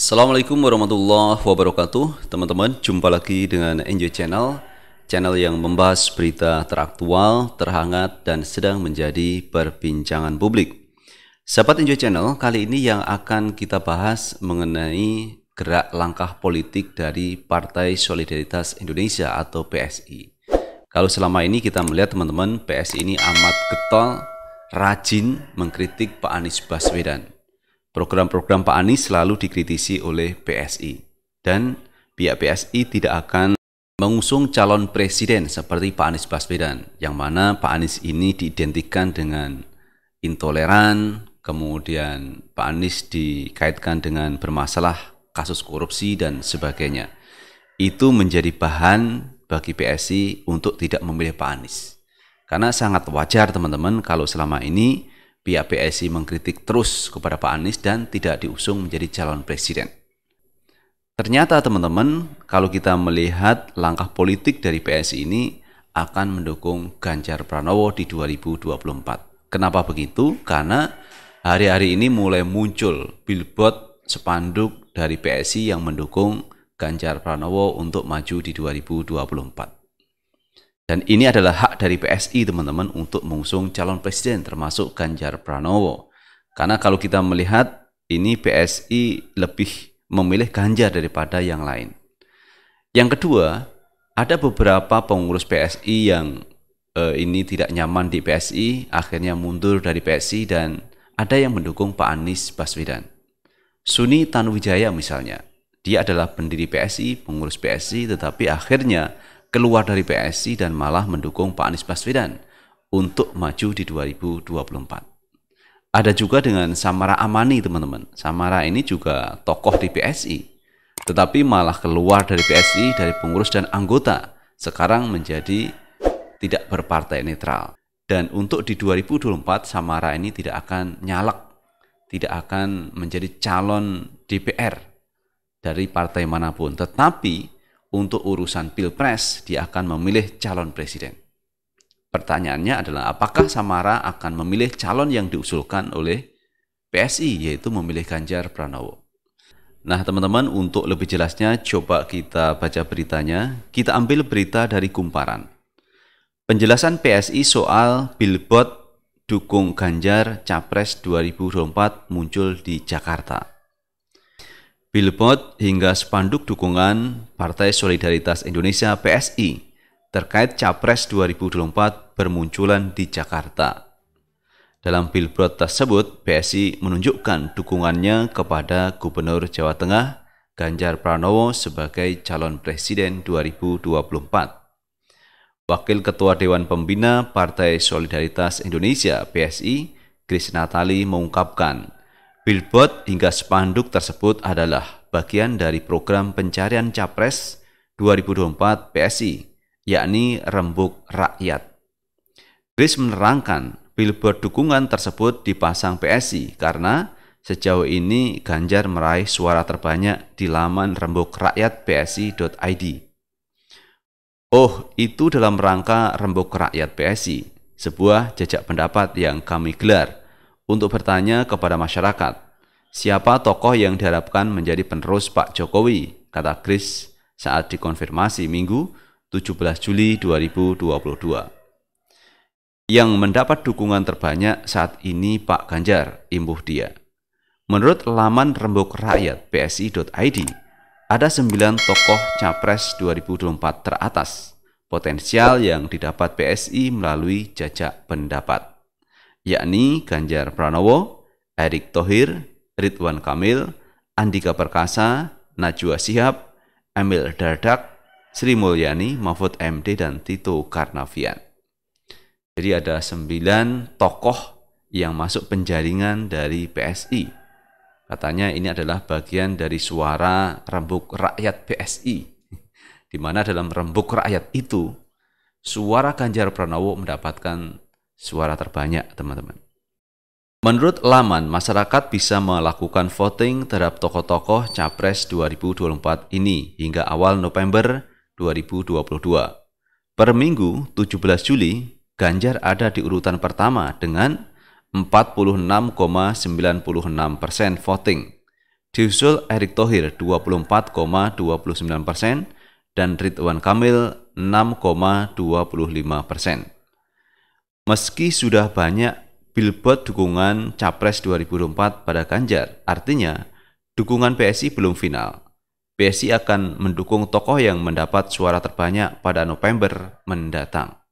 Assalamualaikum warahmatullahi wabarakatuh. Teman-teman, jumpa lagi dengan Enjoy Channel, channel yang membahas berita teraktual, terhangat, dan sedang menjadi perbincangan publik. Sahabat Enjoy Channel, kali ini yang akan kita bahas mengenai gerak langkah politik dari Partai Solidaritas Indonesia atau PSI. Kalau selama ini kita melihat teman-teman, PSI ini amat getol, rajin mengkritik Pak Anies Baswedan. Program-program Pak Anies selalu dikritisi oleh PSI dan pihak PSI tidak akan mengusung calon presiden seperti Pak Anies Baswedan, yang mana Pak Anies ini diidentikan dengan intoleran, kemudian Pak Anies dikaitkan dengan bermasalah kasus korupsi dan sebagainya. Itu menjadi bahan bagi PSI untuk tidak memilih Pak Anies. Karena sangat wajar teman-teman kalau selama ini pihak PSI mengkritik terus kepada Pak Anies dan tidak diusung menjadi calon presiden. Ternyata teman-teman, kalau kita melihat langkah politik dari PSI ini akan mendukung Ganjar Pranowo di 2024. Kenapa begitu? Karena hari-hari ini mulai muncul billboard spanduk dari PSI yang mendukung Ganjar Pranowo untuk maju di 2024. Dan ini adalah hak dari PSI teman-teman untuk mengusung calon presiden termasuk Ganjar Pranowo. Karena kalau kita melihat ini PSI lebih memilih Ganjar daripada yang lain. Yang kedua, ada beberapa pengurus PSI yang ini tidak nyaman di PSI, akhirnya mundur dari PSI dan ada yang mendukung Pak Anies Baswedan. Suni Tanuwijaya misalnya, dia adalah pendiri PSI, pengurus PSI, tetapi akhirnya keluar dari PSI dan malah mendukung Pak Anies Baswedan untuk maju di 2024. Ada juga dengan Samara Amani teman-teman. Samara ini juga tokoh di PSI, tetapi malah keluar dari PSI, dari pengurus dan anggota, sekarang menjadi tidak berpartai netral. Dan untuk di 2024 Samara ini tidak akan nyalek, tidak akan menjadi calon DPR dari partai manapun, tetapi untuk urusan Pilpres, dia akan memilih calon presiden. Pertanyaannya adalah apakah Samara akan memilih calon yang diusulkan oleh PSI, yaitu memilih Ganjar Pranowo. Nah teman-teman, untuk lebih jelasnya coba kita baca beritanya. Kita ambil berita dari Kumparan. Penjelasan PSI soal billboard dukung Ganjar Capres 2024 muncul di Jakarta. Billboard hingga spanduk dukungan Partai Solidaritas Indonesia PSI terkait Capres 2024 bermunculan di Jakarta. Dalam billboard tersebut, PSI menunjukkan dukungannya kepada Gubernur Jawa Tengah Ganjar Pranowo sebagai calon presiden 2024. Wakil Ketua Dewan Pembina Partai Solidaritas Indonesia PSI, Grace Natali mengungkapkan, billboard hingga spanduk tersebut adalah bagian dari program pencarian Capres 2024 PSI, yakni Rembuk Rakyat. Grace menerangkan, billboard dukungan tersebut dipasang PSI karena sejauh ini Ganjar meraih suara terbanyak di laman rembukrakYat.psi.id. Oh, itu dalam rangka Rembuk Rakyat PSI, sebuah jejak pendapat yang kami gelar untuk bertanya kepada masyarakat, siapa tokoh yang diharapkan menjadi penerus Pak Jokowi, kata Grace saat dikonfirmasi Minggu 17 Juli 2022. Yang mendapat dukungan terbanyak saat ini Pak Ganjar, imbuh dia. Menurut laman rembukrakYat.psi.id, ada 9 tokoh Capres 2024 teratas, potensial yang didapat PSI melalui jajak pendapat, yakni Ganjar Pranowo, Erick Thohir, Ridwan Kamil, Andika Perkasa, Najwa Shihab, Emil Dardak, Sri Mulyani, Mahfud MD, dan Tito Karnavian. Jadi ada 9 tokoh yang masuk penjaringan dari PSI. Katanya ini adalah bagian dari suara Rembuk Rakyat PSI, di mana dalam Rembuk Rakyat itu suara Ganjar Pranowo mendapatkan suara terbanyak teman-teman. Menurut laman, masyarakat bisa melakukan voting terhadap tokoh-tokoh Capres 2024 ini hingga awal November 2022. Per Minggu 17 Juli, Ganjar ada di urutan pertama dengan 46,96% voting. Disusul Erick Thohir 24,29% dan Ridwan Kamil 6,25%. Meski sudah banyak billboard dukungan Capres 2024 pada Ganjar, artinya dukungan PSI belum final. PSI akan mendukung tokoh yang mendapat suara terbanyak pada November mendatang.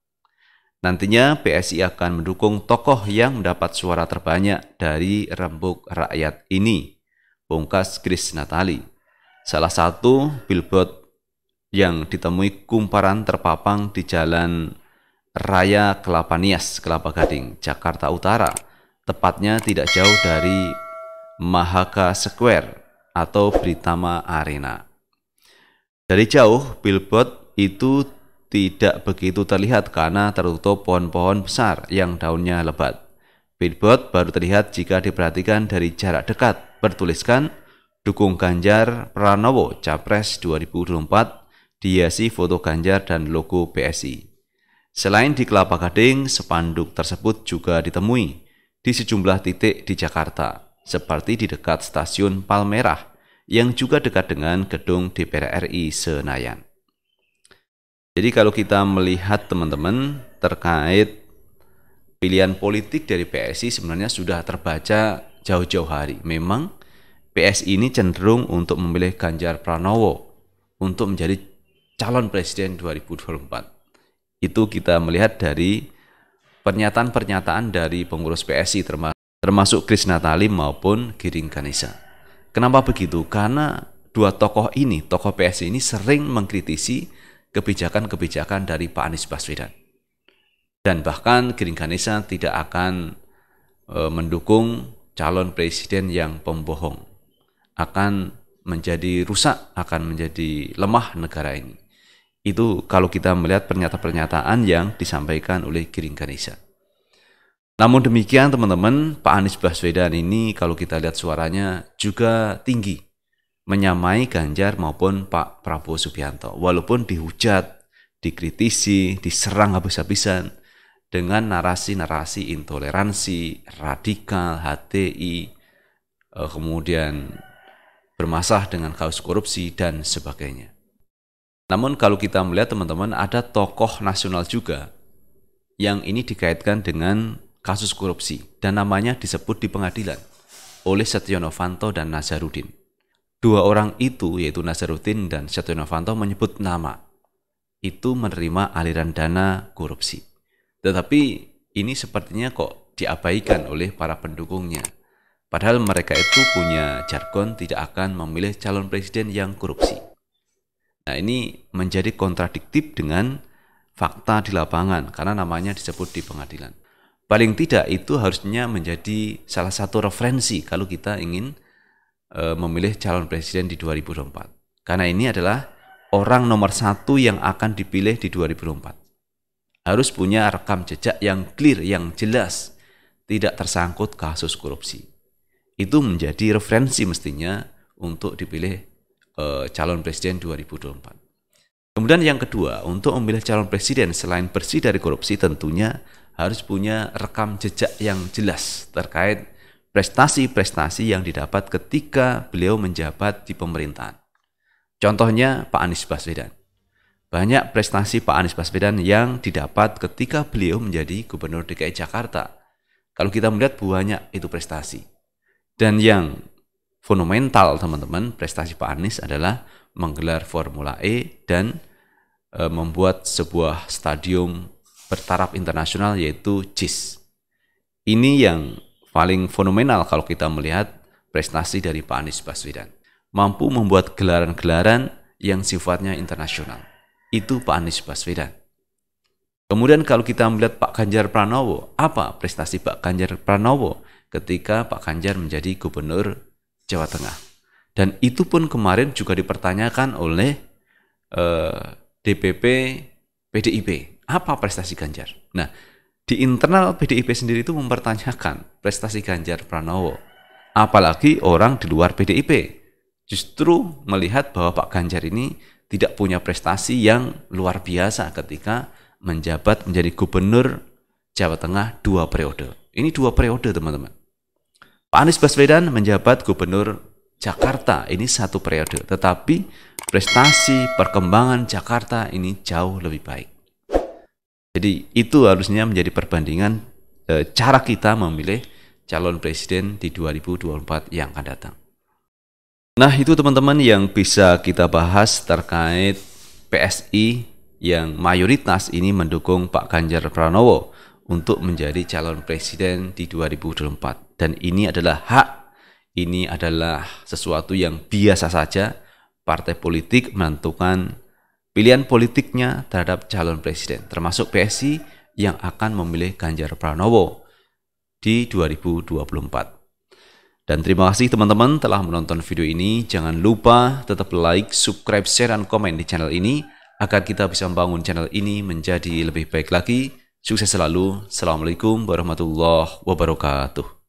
Nantinya PSI akan mendukung tokoh yang mendapat suara terbanyak dari rembuk rakyat ini, pungkas Grace Natali. Salah satu billboard yang ditemui kumparan terpapang di Jalan Raya Kelapa Nias, Kelapa Gading, Jakarta Utara, tepatnya tidak jauh dari Mahaka Square atau Britama Arena. Dari jauh, billboard itu tidak begitu terlihat karena tertutup pohon-pohon besar yang daunnya lebat. Billboard baru terlihat jika diperhatikan dari jarak dekat, bertuliskan "Dukung Ganjar Pranowo Capres 2024", dihiasi foto Ganjar dan logo PSI. Selain di Kelapa Gading, spanduk tersebut juga ditemui di sejumlah titik di Jakarta, seperti di dekat stasiun Palmerah, yang juga dekat dengan gedung DPR RI Senayan. Jadi kalau kita melihat teman-teman terkait pilihan politik dari PSI sebenarnya sudah terbaca jauh-jauh hari. Memang PSI ini cenderung untuk memilih Ganjar Pranowo untuk menjadi calon presiden 2024. Itu kita melihat dari pernyataan-pernyataan dari pengurus PSI termasuk Grace Natali maupun Giring Ganesa. Kenapa begitu? Karena dua tokoh ini, tokoh PSI ini sering mengkritisi kebijakan-kebijakan dari Pak Anies Baswedan. Dan bahkan Giring Ganesa tidak akan mendukung calon presiden yang pembohong. Akan menjadi rusak, akan menjadi lemah negara ini. Itu kalau kita melihat pernyataan-pernyataan yang disampaikan oleh Giring Ganesa. Namun demikian teman-teman, Pak Anies Baswedan ini kalau kita lihat suaranya juga tinggi, menyamai Ganjar maupun Pak Prabowo Subianto. Walaupun dihujat, dikritisi, diserang habis-habisan dengan narasi-narasi intoleransi, radikal, HTI, kemudian bermasalah dengan kasus korupsi dan sebagainya. Namun kalau kita melihat teman-teman, ada tokoh nasional juga yang ini dikaitkan dengan kasus korupsi dan namanya disebut di pengadilan oleh Setia Novanto dan Nazarudin. Dua orang itu yaitu Nazarudin dan Setia Novanto menyebut nama itu menerima aliran dana korupsi. Tetapi ini sepertinya kok diabaikan oleh para pendukungnya. Padahal mereka itu punya jargon tidak akan memilih calon presiden yang korupsi. Nah, ini menjadi kontradiktif dengan fakta di lapangan karena namanya disebut di pengadilan. Paling tidak itu harusnya menjadi salah satu referensi kalau kita ingin memilih calon presiden di 2024. Karena ini adalah orang nomor satu yang akan dipilih di 2024. Harus punya rekam jejak yang clear, yang jelas, tidak tersangkut kasus korupsi. Itu menjadi referensi mestinya untuk dipilih calon presiden 2024. Kemudian yang kedua, untuk memilih calon presiden selain bersih dari korupsi tentunya harus punya rekam jejak yang jelas terkait prestasi-prestasi yang didapat ketika beliau menjabat di pemerintahan. Contohnya Pak Anies Baswedan. Banyak prestasi Pak Anies Baswedan yang didapat ketika beliau menjadi Gubernur DKI Jakarta. Kalau kita melihat banyak itu prestasi. Dan yang fundamental teman-teman, prestasi Pak Anies adalah menggelar Formula E dan membuat sebuah stadium bertaraf internasional yaitu JIS. Ini yang paling fenomenal kalau kita melihat prestasi dari Pak Anies Baswedan. Mampu membuat gelaran-gelaran yang sifatnya internasional. Itu Pak Anies Baswedan. Kemudian kalau kita melihat Pak Ganjar Pranowo, apa prestasi Pak Ganjar Pranowo ketika Pak Ganjar menjadi Gubernur Jawa Tengah? Dan itu pun kemarin juga dipertanyakan oleh DPP PDIP. Apa prestasi Ganjar? Nah, di internal PDIP sendiri itu mempertanyakan prestasi Ganjar Pranowo. Apalagi orang di luar PDIP. Justru melihat bahwa Pak Ganjar ini tidak punya prestasi yang luar biasa ketika menjabat menjadi Gubernur Jawa Tengah 2 periode. Ini 2 periode teman-teman. Pak Anies Baswedan menjabat Gubernur Jakarta ini satu periode, tetapi prestasi perkembangan Jakarta ini jauh lebih baik. Jadi itu harusnya menjadi perbandingan cara kita memilih calon presiden di 2024 yang akan datang. Nah, itu teman-teman yang bisa kita bahas terkait PSI yang mayoritas ini mendukung Pak Ganjar Pranowo untuk menjadi calon presiden di 2024. Dan ini adalah hak, ini adalah sesuatu yang biasa saja partai politik menentukan pilihan politiknya terhadap calon presiden, termasuk PSI yang akan memilih Ganjar Pranowo di 2024. Dan terima kasih teman-teman telah menonton video ini. Jangan lupa tetap like, subscribe, share, dan komen di channel ini agar kita bisa membangun channel ini menjadi lebih baik lagi. Sukses selalu. Assalamualaikum warahmatullahi wabarakatuh.